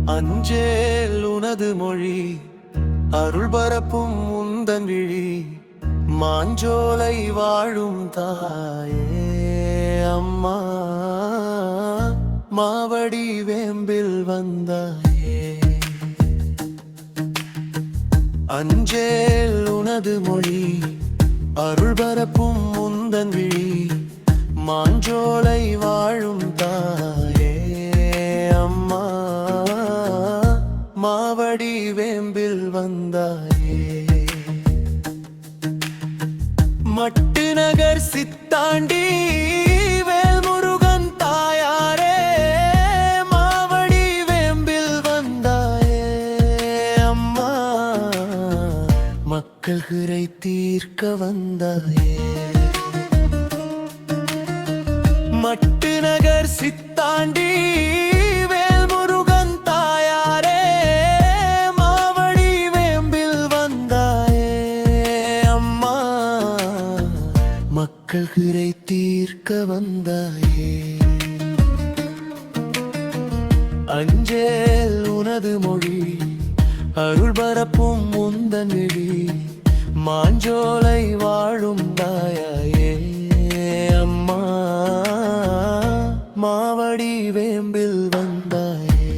அஞ்சேல் உனது மொழி அருள் பரப்பும் உந்தன் விழி மாஞ்சோலை வாழும் தாயே அம்மா மாவடி வேம்பில் வந்தாயே. அஞ்சேல் உனது மொழி அருள் பரப்பும் உந்தன் விழி மாஞ்சோலை வாழும் தாயே அம்மா மாவடி வேம்பில் வந்தாயே. மட்டு நகர் சித்தாண்டி வேல்முருகன் தாயாரே மாவடி வேம்பில் வந்தாயே அம்மா மக்கள் குறை தீர்க்க வந்தாயே. மட்டு நகர் சித்தாண்டி வேல்முருகன் தாயாரே மாவடி வேம்பில் வந்தாயே அம்மா மக்கள் குறை தீர்க்க வந்தாயே. அஞ்சேல் உனது மொழி அருள் பரப்பும் உந்தன் விழி மாஞ்சோலை வாழும் தாயே அம்மா மாவடி வேம்பில் வந்தாயே.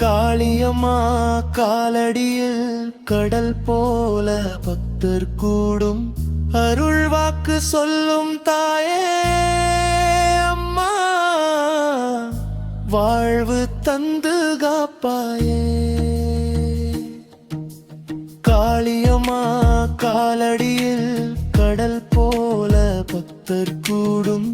காளியம்மா காலடியில் கடல் போல பக்தர் கூடும் அருள் வாக்கு சொல்லும் தாயே அம்மா வாழ்வு தந்து காப்பாயே. காளியம்மா காலடியில் கடல் போல பக்தர் கூடும்